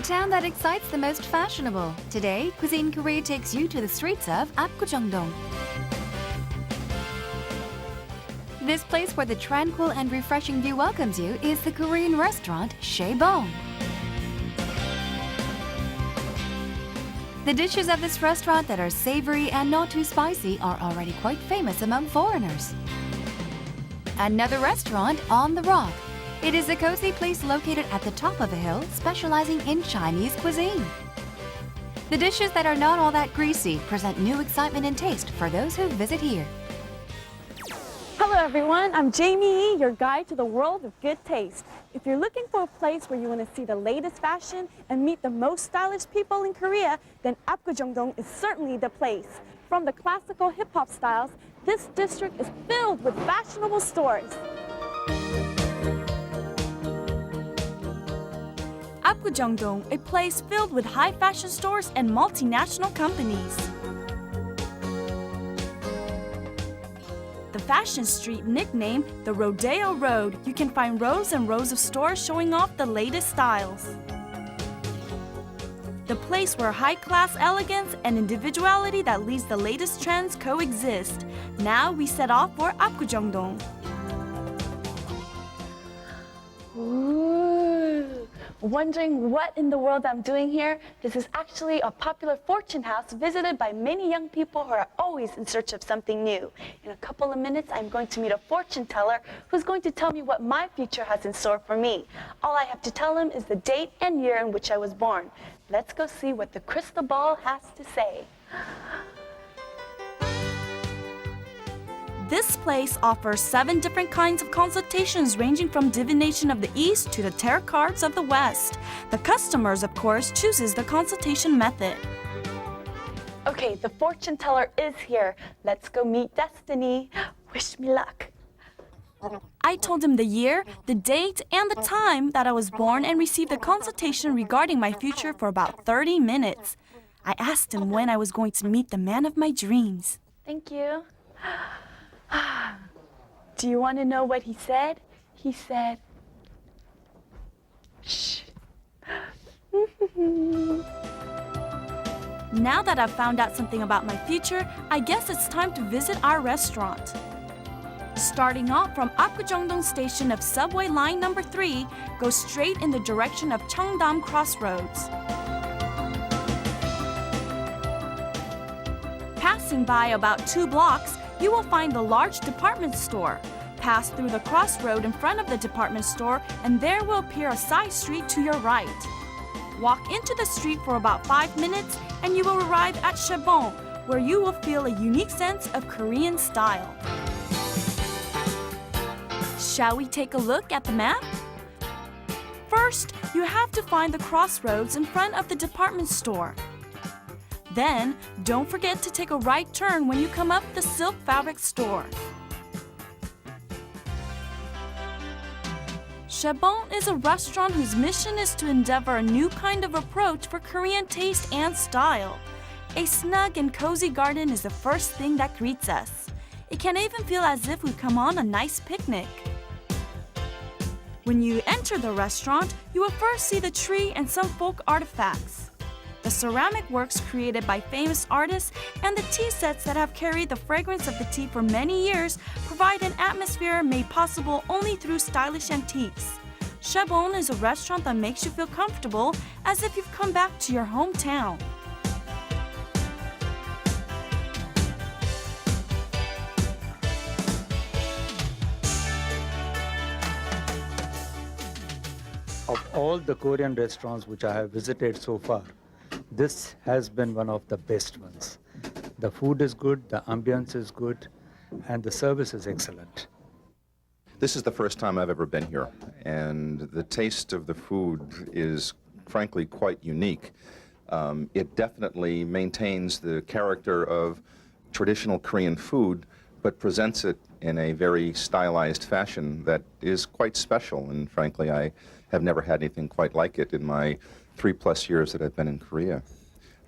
the town that excites the most fashionable. Today, Cuisine Korea takes you to the streets of Apgujeongdong. This place where the tranquil and refreshing view welcomes you is the Korean restaurant Shaebong. The dishes of this restaurant that are savory and not too spicy are already quite famous among foreigners. Another restaurant, On the Rock. It is a cozy place located at the top of a hill, specializing in Chinese cuisine. The dishes that are not all that greasy present new excitement and taste for those who visit here. Hello everyone, I'm Jamie, your guide to the world of good taste. If you're looking for a place where you want to see the latest fashion and meet the most stylish people in Korea, then Apgujeongdong is certainly the place. From the classical hip-hop styles, this district is filled with fashionable stores. Apgujeongdong, a place filled with high fashion stores and multinational companies. The fashion street, nicknamed the Rodeo Road, you can find rows and rows of stores showing off the latest styles. The place where high-class elegance and individuality that leads the latest trends coexist. Now we set off for Apgujeongdong. Wondering what in the world I'm doing here? This is actually a popular fortune house visited by many young people who are always in search of something new. In a couple of minutes, I'm going to meet a fortune teller who's going to tell me what my future has in store for me. All I have to tell him is the date and year in which I was born. Let's go see what the crystal ball has to say. This place offers 7 different kinds of consultations ranging from divination of the East to the tarot cards of the West. The customers, of course, chooses the consultation method. Okay, the fortune teller is here. Let's go meet Destiny. Wish me luck. I told him the year, the date, and the time that I was born and received a consultation regarding my future for about 30 minutes. I asked him when I was going to meet the man of my dreams. Thank you. Do you want to know what he said? He said, shh. Now that I've found out something about my future, I guess it's time to visit our restaurant. Starting off from Apgujeongdong station of subway line number 3, go straight in the direction of Cheongdam Crossroads. Passing by about 2 blocks, you will find the large department store. Pass through the crossroad in front of the department store, and there will appear a side street to your right. Walk into the street for about 5 minutes, and you will arrive at Shaebong, where you will feel a unique sense of Korean style. Shall we take a look at the map? First, you have to find the crossroads in front of the department store. Then, don't forget to take a right turn when you come up the silk fabric store. Shaebong is a restaurant whose mission is to endeavor a new kind of approach for Korean taste and style. A snug and cozy garden is the first thing that greets us. It can even feel as if we've come on a nice picnic. When you enter the restaurant, you will first see the tree and some folk artifacts. The ceramic works created by famous artists and the tea sets that have carried the fragrance of the tea for many years provide an atmosphere made possible only through stylish antiques. Shaebong is a restaurant that makes you feel comfortable as if you've come back to your hometown. Of all the Korean restaurants which I have visited so far, this has been one of the best ones. The food is good, the ambience is good, and the service is excellent. This is the first time I've ever been here, and the taste of the food is frankly quite unique. It definitely maintains the character of traditional Korean food, but presents it in a very stylized fashion that is quite special, and frankly I have never had anything quite like it in my 3+ years that I've been in Korea.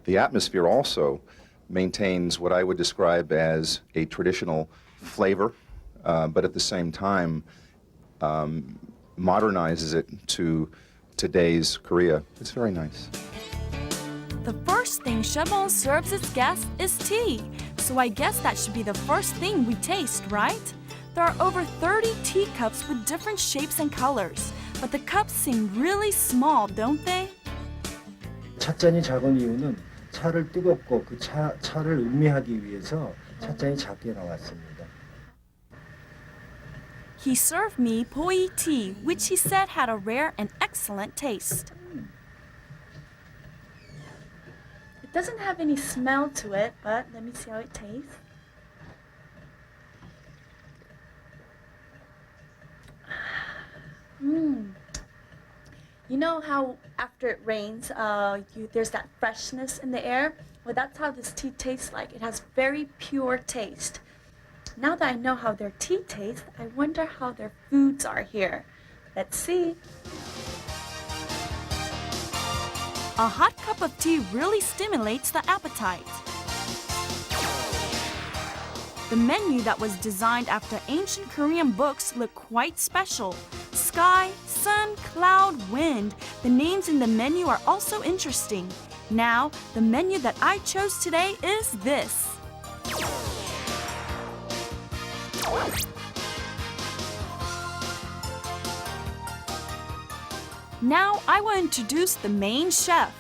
The atmosphere also maintains what I would describe as a traditional flavor, but at the same time modernizes it to today's Korea. It's very nice. The first thing Chebon serves its guests is tea. So I guess that should be the first thing we taste, right? There are over 30 teacups with different shapes and colors. But the cups seem really small, don't they? 찻잔이 작은 이유는 차를 뜨겁고 그 차를 음미하기 위해서 찻잔이 작게 나왔습니다. He served me poi tea, which he said had a rare and excellent taste. It doesn't have any smell to it, but let me see how it tastes. You know how after it rains, there's that freshness in the air? Well, that's how this tea tastes like. It has very pure taste. Now that I know how their tea tastes, I wonder how their foods are here. Let's see. A hot cup of tea really stimulates the appetite. The menu that was designed after ancient Korean books look quite special. Sky, sun, cloud, wind. The names in the menu are also interesting. Now, the menu that I chose today is this. Now I will introduce the main chef.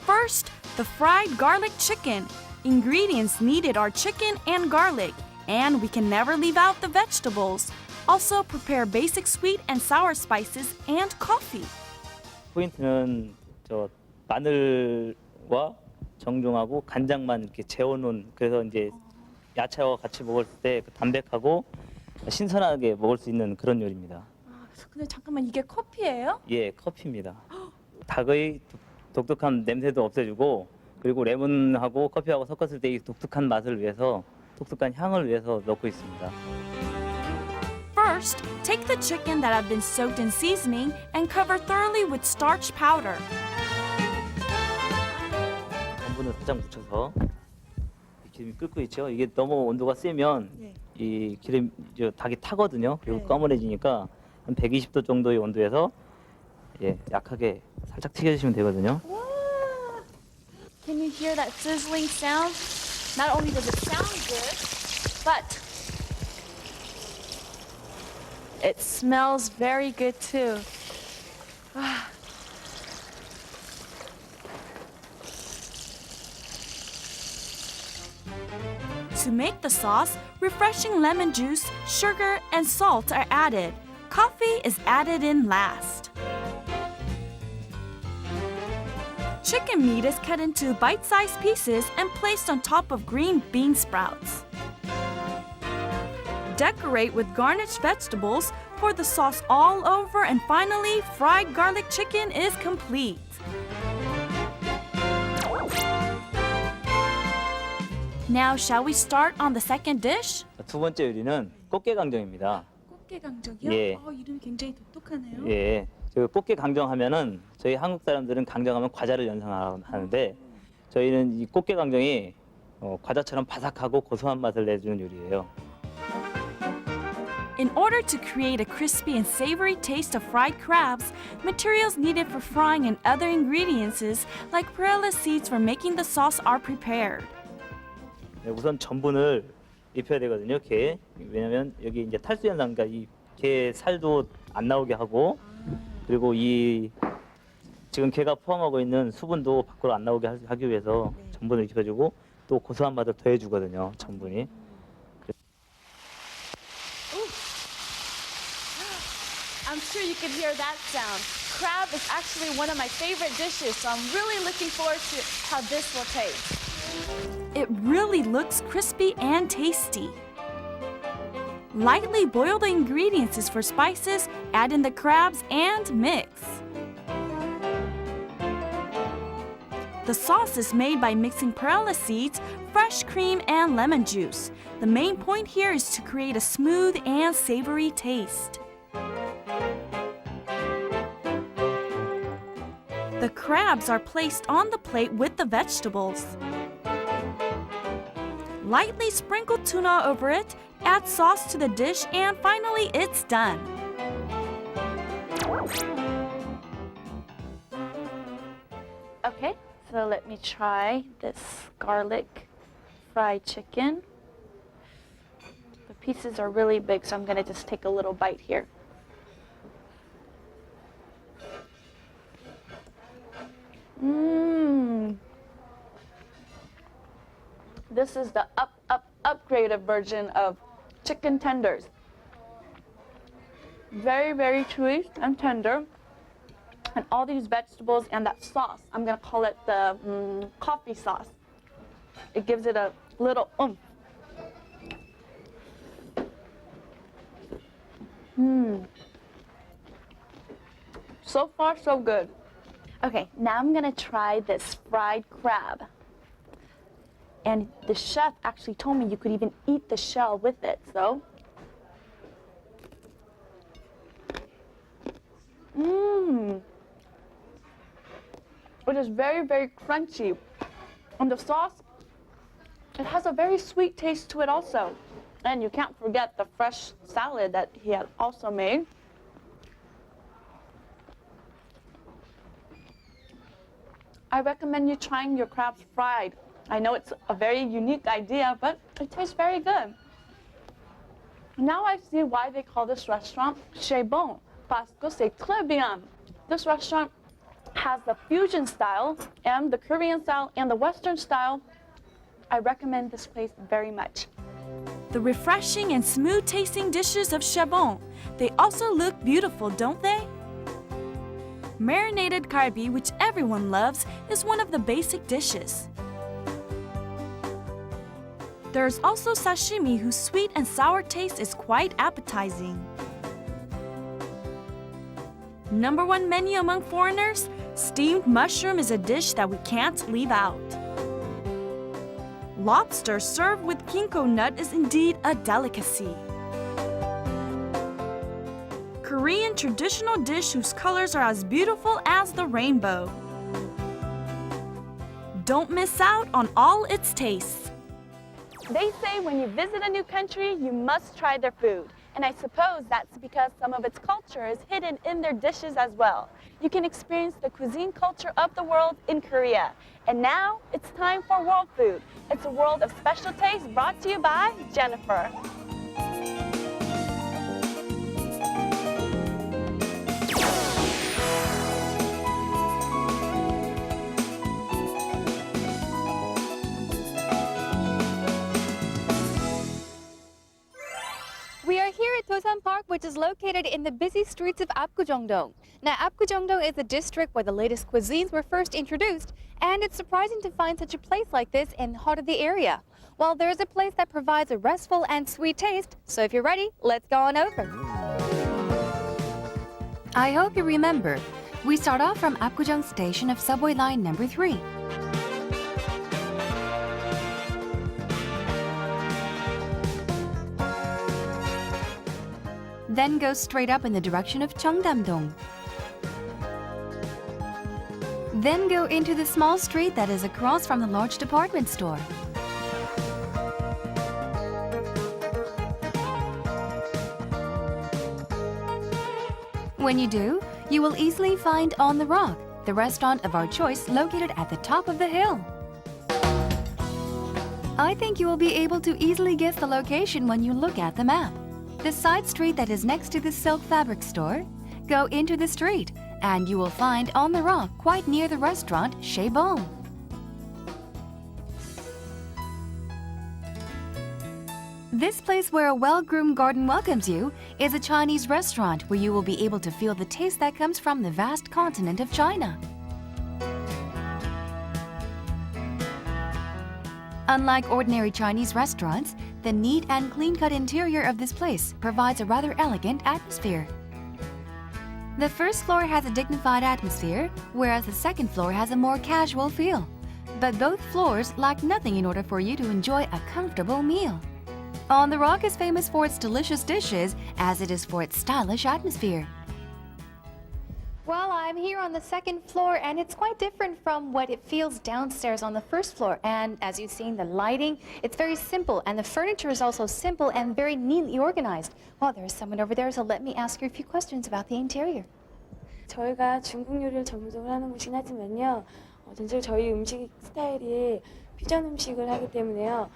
First, the fried garlic chicken. Ingredients needed are chicken and garlic, and we can never leave out the vegetables. Also, prepare basic sweet and sour spices and coffee. 포인트는 저 마늘과 정종하고 간장만 이렇게 재워놓은 그래서 이제 야채와 같이 먹을 때 그 담백하고 신선하게 먹을 수 있는 그런 요리입니다. 근데 잠깐만, 이게 커피예요? 예, 커피입니다. 닭의 독특한 냄새도 없애주고 그리고 레몬하고 커피하고 섞었을 때 이 독특한 맛을 위해서 독특한 향을 위해서 넣고 있습니다. First, take the chicken that have been soaked in seasoning and cover thoroughly with starch powder. 전분을 살짝 묻혀서 기름이 끓고 있죠. 이게 너무 온도가 세면 이 기름 닭이 타거든요. 그리고 꺼물해지니까 한 120도 정도의 온도에서 약하게 살짝 튀겨주시면 되거든요. Can you hear that sizzling sound? Not only does it sound good, but it smells very good too. To make the sauce, refreshing lemon juice, sugar, and salt are added. Coffee is added in last. Chicken meat is cut into bite-sized pieces and placed on top of green bean sprouts. Decorate with garnished vegetables, pour the sauce all over, and finally, fried garlic chicken is complete. Now, shall we start on the second dish? 두 번째 요리는 꽃게 강정입니다. 꽃게 강정이요? 예. 이름이 굉장히 독특하네요. 예, 저 꽃게 강정하면은 저희 한국 사람들은 강정하면 과자를 연상하는데 저희는 이 꽃게 강정이 과자처럼 바삭하고 고소한 맛을 내주는 요리예요. In order to create a crispy and savory taste of fried crabs, materials needed for frying and other ingredients like perilla seeds for making the sauce are prepared. 네, 우선 전분을 입혀야 되거든요, 게. 왜냐면 여기 이제 탈수 현상, 그러니까 이 게 살도 안 나오게 하고 그리고 이 지금 게가 포함하고 있는 수분도 밖으로 안 나오게 하기 위해서 전분을 입혀주고 또 고소한 맛을 더해주거든요, 전분이. I'm sure you can hear that sound. Crab is actually one of my favorite dishes, so I'm really looking forward to how this will taste. It really looks crispy and tasty. Lightly boil the ingredients for spices, add in the crabs, and mix. The sauce is made by mixing perilla seeds, fresh cream, and lemon juice. The main point here is to create a smooth and savory taste. The crabs are placed on the plate with the vegetables. Lightly sprinkle tuna over it, add sauce to the dish, and finally it's done. Okay, so let me try this garlic fried chicken. The pieces are really big, so I'm gonna just take a little bite here. This is the upgraded version of chicken tenders. Very, very chewy and tender. And all these vegetables and that sauce, I'm gonna call it the coffee sauce. It gives it a little oomph. So far, so good. Okay, now I'm gonna try this fried crab. And the chef actually told me you could even eat the shell with it, so. It is very, very crunchy. And the sauce, it has a very sweet taste to it also. And you can't forget the fresh salad that he had also made. I recommend you trying your crabs fried. I know it's a very unique idea, but it tastes very good. Now I see why they call this restaurant Chez Bon, parce que c'est très bien. This restaurant has the fusion style and the Korean style and the Western style. I recommend this place very much. The refreshing and smooth tasting dishes of Chez Bon, they also look beautiful, don't they? Marinated galbi, which everyone loves, is one of the basic dishes. There's also sashimi, whose sweet and sour taste is quite appetizing. Number one menu among foreigners, steamed mushroom is a dish that we can't leave out. Lobster served with ginkgo nut is indeed a delicacy. Korean traditional dish whose colors are as beautiful as the rainbow. Don't miss out on all its tastes. They say when you visit a new country, you must try their food. And I suppose that's because some of its culture is hidden in their dishes as well. You can experience the cuisine culture of the world in Korea. And now it's time for World Food. It's a world of special taste brought to you by Jennifer. We are here at Tosan Park, which is located in the busy streets of Apgujeongdong. Now, Apgujeongdong is a district where the latest cuisines were first introduced, and it's surprising to find such a place like this in the heart of the area. Well, there's a place that provides a restful and sweet taste, so if you're ready, let's go on over. I hope you remember, we start off from Apgujeong Station of subway line number 3. Then go straight up in the direction of Cheongdam-dong. Then go into the small street that is across from the large department store. When you do, you will easily find On the Rock, the restaurant of our choice located at the top of the hill. I think you will be able to easily guess the location when you look at the map. The side street that is next to the silk fabric store, go into the street and you will find On the Rock quite near the restaurant Chez Bon. This place where a well-groomed garden welcomes you is a Chinese restaurant where you will be able to feel the taste that comes from the vast continent of China. Unlike ordinary Chinese restaurants, the neat and clean-cut interior of this place provides a rather elegant atmosphere. The first floor has a dignified atmosphere, whereas the second floor has a more casual feel. But both floors lack nothing in order for you to enjoy a comfortable meal. On the Rock is famous for its delicious dishes, as it is for its stylish atmosphere. Well, I'm here on the second floor, and it's quite different from what it feels downstairs on the first floor. And as you've seen, the lighting, it's very simple, and the furniture is also simple and very neatly organized. Well, there's someone over there, so let me ask you a few questions about the interior. 저희가 중국 요리를 전문적으로 하는 곳이긴 하지만요. 전체적으로 저희 음식 스타일이 퓨전 음식을 하기 때문에요.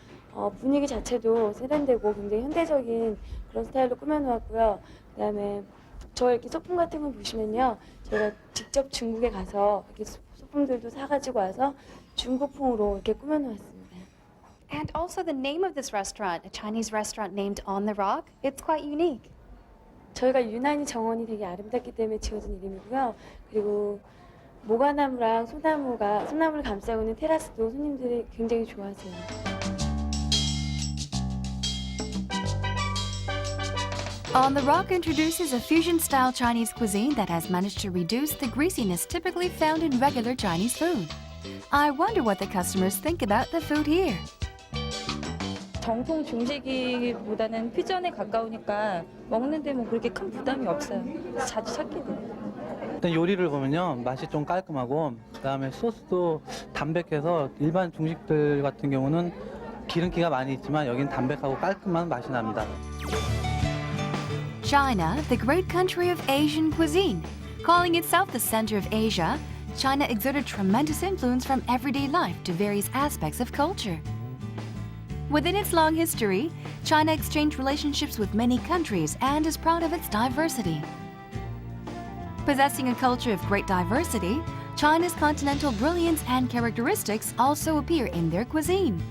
분위기 자체도 세련되고 굉장히 현대적인 그런 스타일로 꾸며놓았고요. 그다음에 저 이렇게 소품 같은 거 보시면요. 저희가 직접 중국에 가서 이렇게 소품들도 사가지고 와서 중국풍으로 이렇게 꾸며놓았습니다. And also the name of this restaurant, a Chinese restaurant named On the Rock, it's quite unique. 저희가 유난히 정원이 되게 아름답기 때문에 지어진 이름이고요. 그리고 모과나무랑 소나무를 감싸고 있는 테라스도 손님들이 굉장히 좋아하세요. On the Rock introduces a fusion-style Chinese cuisine that has managed to reduce the greasiness typically found in regular Chinese food. I wonder what the customers think about the food here. 정통 중식이보다는 퓨전에 가까우니까 먹는데 뭐 그렇게 큰 부담이 없어요. 그래서 자주 찾게 돼요. 일단 요리를 보면요, 맛이 좀 깔끔하고 그다음에 소스도 담백해서 일반 중식들 같은 경우는 기름기가 많이 있지만 여기는 담백하고 깔끔한 맛이 납니다. China, the great country of Asian cuisine. Calling itself the center of Asia, China exerted tremendous influence from everyday life to various aspects of culture. Within its long history, China exchanged relationships with many countries and is proud of its diversity. Possessing a culture of great diversity, China's continental brilliance and characteristics also appear in their cuisine.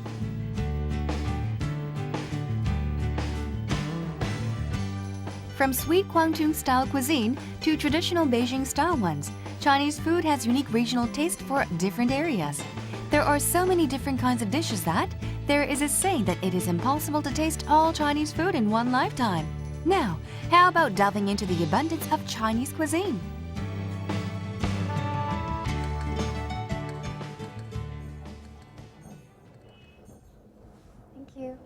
From sweet Guangdong-style cuisine to traditional Beijing-style ones, Chinese food has unique regional taste for different areas. There are so many different kinds of dishes that there is a saying that it is impossible to taste all Chinese food in one lifetime. Now, how about delving into the abundance of Chinese cuisine? Thank you.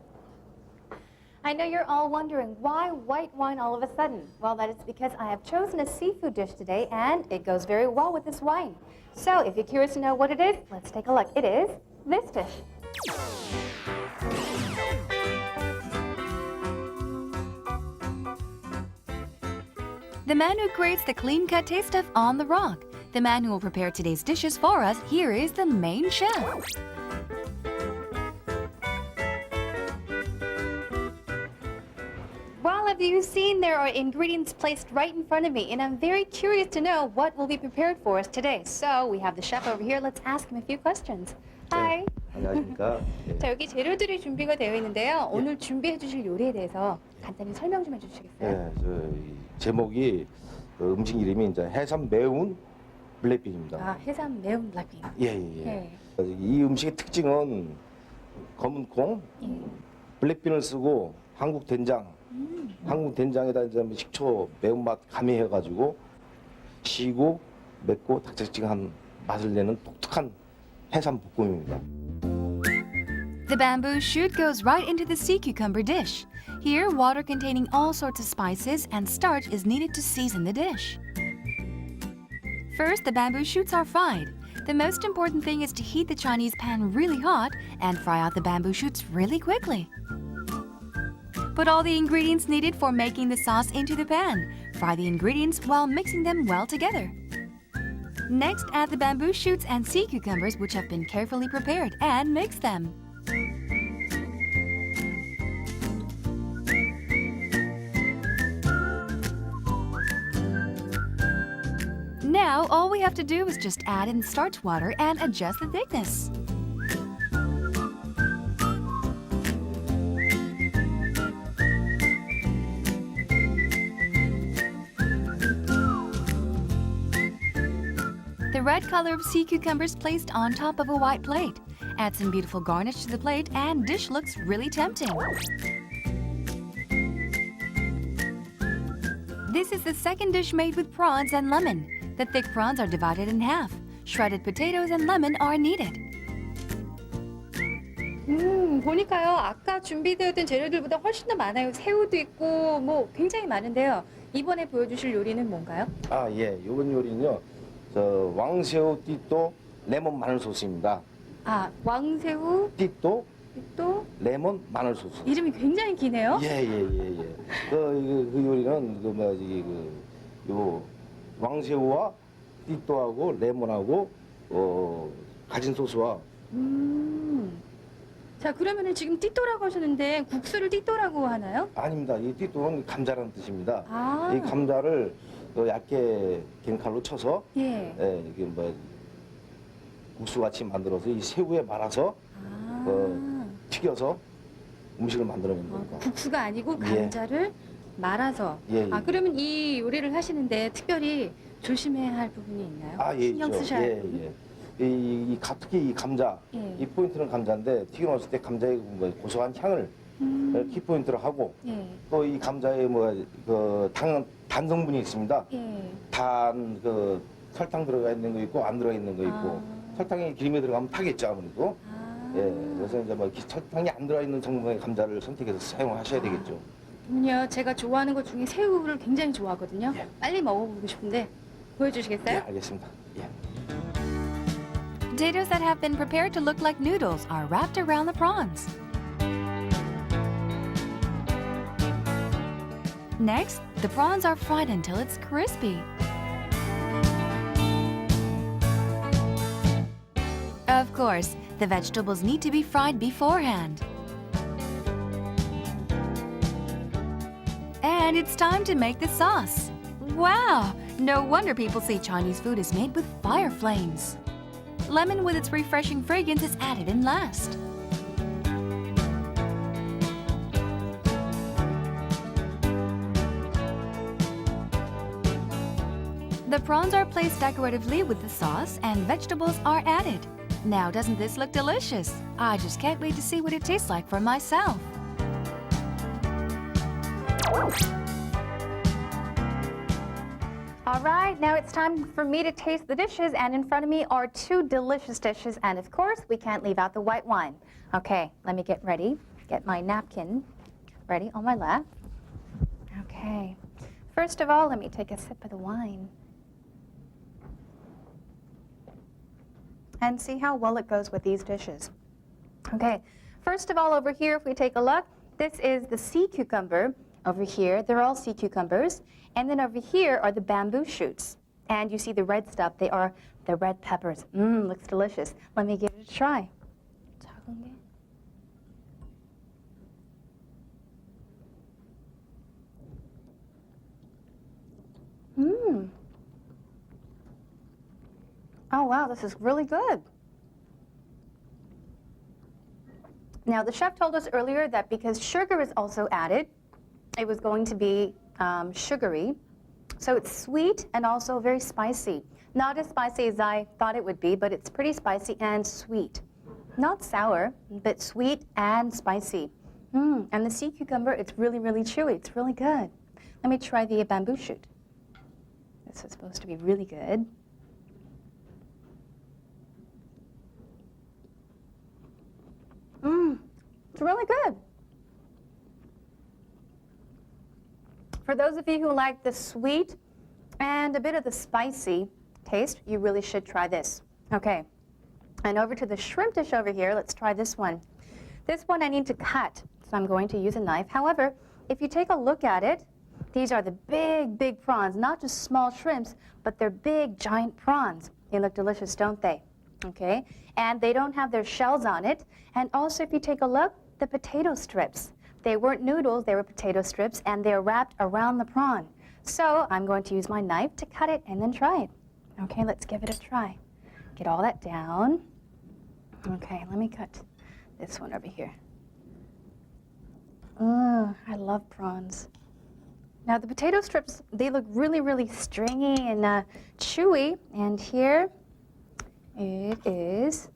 I know you're all wondering, why white wine all of a sudden? Well, that is because I have chosen a seafood dish today, and it goes very well with this wine. So, if you're curious to know what it is, let's take a look. It is this dish. The man who creates the clean-cut taste of On the Rock, the man who will prepare today's dishes for us, here is the main chef. Well, have you seen there are ingredients placed right in front of me, and I'm very curious to know what will be prepared for us today. So we have the chef over here. Let's ask him a few questions. Hi. 안녕하십니까. 예. 자, 여기 재료들이 준비가 되어 있는데요. 오늘 준비해 주실 요리에 대해서 간단히 설명 좀 해주시겠어요? 예, 이 제목이 음식 이름이 이제 해삼 매운 블랙빈입니다. 아, 해삼 매운 블랙빈. 예. 네. 이 음식의 특징은 검은 콩, 블랙빈을 쓰고 한국 된장에다 이제 식초 매운맛 가미해가지고 시고 맵고 닭짝지근한 맛을 내는 독특한 해삼 볶음입니다. The bamboo shoot goes right into the sea cucumber dish. Here, water containing all sorts of spices and starch is needed to season the dish. First, the bamboo shoots are fried. The most important thing is to heat the Chinese pan really hot and fry out the bamboo shoots really quickly. Put all the ingredients needed for making the sauce into the pan. Fry the ingredients while mixing them well together. Next, add the bamboo shoots and sea cucumbers which have been carefully prepared and mix them. Now, all we have to do is just add in starch water and adjust the thickness. The red color of sea cucumbers placed on top of a white plate. Add some beautiful garnish to the plate and dish looks really tempting. This is the second dish made with prawns and lemon. The thick prawns are divided in half. Shredded potatoes and lemon are needed. 보니까요. 아까 준비되었던 재료들보다 훨씬 더 많아요. 새우도 있고 뭐 굉장히 많은데요. 이번에 보여주실 요리는 뭔가요? 아, 예. 요번 요리는요. 저 왕새우 띠또 레몬 마늘 소스입니다. 아, 왕새우 띠또 또 레몬 마늘 소스. 이름이 굉장히 기네요. 예. 그 요리는 그 뭐지 요 왕새우와 띠또하고 레몬하고 가진 소스와 자, 그러면은 지금 띠또라고 하셨는데 국수를 띠또라고 하나요? 아닙니다. 이 띠또는 감자라는 뜻입니다. 아. 이 감자를 얇게 갱칼로 쳐서 예. 이게 뭐 국수 같이 만들어서 이 새우에 말아서 튀겨서 음식을 만들어내는 겁니다. 국수가 아니고 감자를 말아서. 예. 아, 그러면 이 요리를 하시는데 특별히 조심해야 할 부분이 있나요? 예, 신경 있죠. 쓰셔야 할 부분? 예. 특히 이 감자, 예. 이 포인트는 감자인데 튀겨놓았을 때 감자의 뭐 고소한 향을 키포인트로 하고 예. 또 이 감자에 단 성분이 있습니다. 예. 설탕 들어가 있는 거 있고 안 들어가 있는 거 있고 설탕이 기름에 들어가면 타겠죠 아무래도. 예, 그래서 이제 뭐 설탕이 안 들어가 있는 성분의 감자를 선택해서 사용하셔야 되겠죠. 그럼요. 제가 좋아하는 것 중에 새우를 굉장히 좋아하거든요. 예. 빨리 먹어보고 싶은데 보여주시겠어요? 예, 알겠습니다. 예. Potatoes that have been prepared to look like noodles are wrapped around the prawns. Next, the prawns are fried until it's crispy. Of course, the vegetables need to be fried beforehand. And it's time to make the sauce. Wow! No wonder people say Chinese food is made with fire flames. Lemon with its refreshing fragrance is added in last. The prawns are placed decoratively with the sauce and vegetables are added. Now, doesn't this look delicious? I just can't wait to see what it tastes like for myself. All right, now it's time for me to taste the dishes, and in front of me are two delicious dishes, and of course, we can't leave out the white wine. Okay, let me get ready, get my napkin ready on my lap. Okay, first of all, let me take a sip of the wine. And see how well it goes with these dishes. Okay, first of all, over here, if we take a look, this is the sea cucumber. Over here, they're all sea cucumbers. And then over here are the bamboo shoots. And you see the red stuff, they are the red peppers. Looks delicious. Let me give it a try. Oh wow, this is really good. Now the chef told us earlier that because sugar is also added, it was going to be sugary. So it's sweet and also very spicy. Not as spicy as I thought it would be, but it's pretty spicy and sweet. Not sour, but sweet and spicy. And the sea cucumber, it's really, really chewy. It's really good. Let me try the bamboo shoot. This is supposed to be really good. It's really good. For those of you who like the sweet and a bit of the spicy taste, you really should try this. Okay, and over to the shrimp dish over here, let's try this one. This one I need to cut, so I'm going to use a knife. However, if you take a look at it, these are the big, big prawns, not just small shrimps, but they're big, giant prawns. They look delicious, don't they? Okay, and they don't have their shells on it. And also, if you take a look, the potato strips. They weren't noodles, they were potato strips, and they're wrapped around the prawn. So I'm going to use my knife to cut it and then try it. Okay, let's give it a try. Get all that down. Okay, let me cut this one over here. I love prawns. Now the potato strips, they look really, really stringy and chewy. And here it is.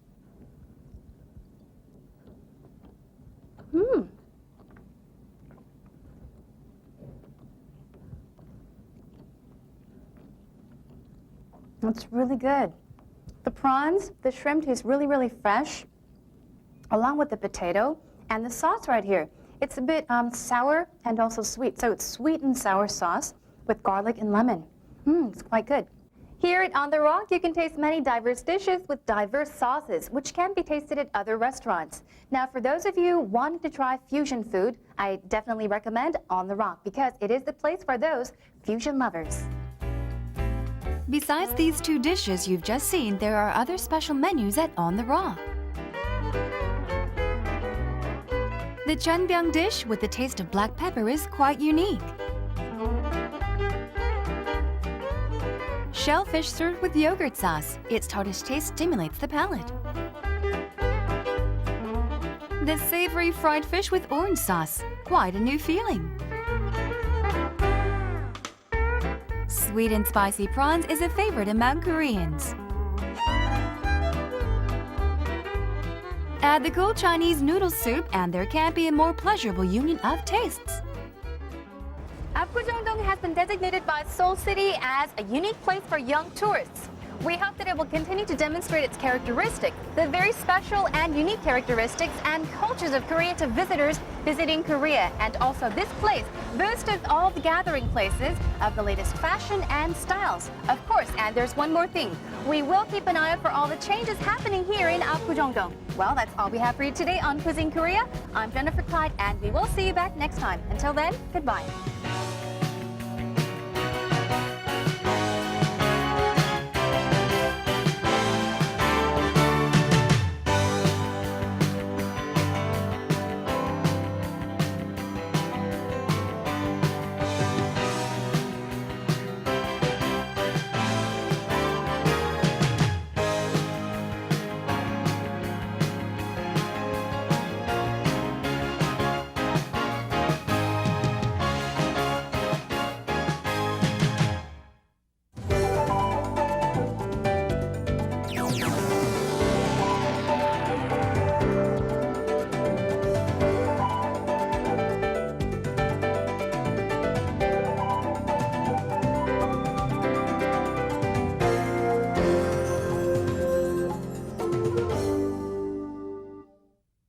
That's really good. The prawns, the shrimp taste really, really fresh, along with the potato. And the sauce right here, it's a bit sour and also sweet. So it's sweet and sour sauce. with garlic and lemon. It's quite good. Here at On the Rock, you can taste many diverse dishes with diverse sauces, which can be tasted at other restaurants. Now, for those of you wanting to try fusion food, I definitely recommend On the Rock because it is the place for those fusion lovers. Besides these two dishes you've just seen, there are other special menus at On the Rock. The chunbyung dish with the taste of black pepper is quite unique. Shellfish served with yogurt sauce. Its tartish taste stimulates the palate. The savory fried fish with orange sauce. Quite a new feeling. Sweet and spicy prawns is a favorite among Koreans. Add the cool Chinese noodle soup and there can't be a more pleasurable union of tastes. Apgujeongdong has been designated by Seoul City as a unique place for young tourists. We hope that it will continue to demonstrate its characteristics, the very special and unique characteristics and cultures of Korea to visitors visiting Korea. And also this place boasts of all the gathering places of the latest fashion and styles. Of course, and there's one more thing. We will keep an eye out for all the changes happening here in Apgujeongdong. Well, that's all we have for you today on Cuisine Korea. I'm Jennifer Clyde, and we will see you back next time. Until then, goodbye.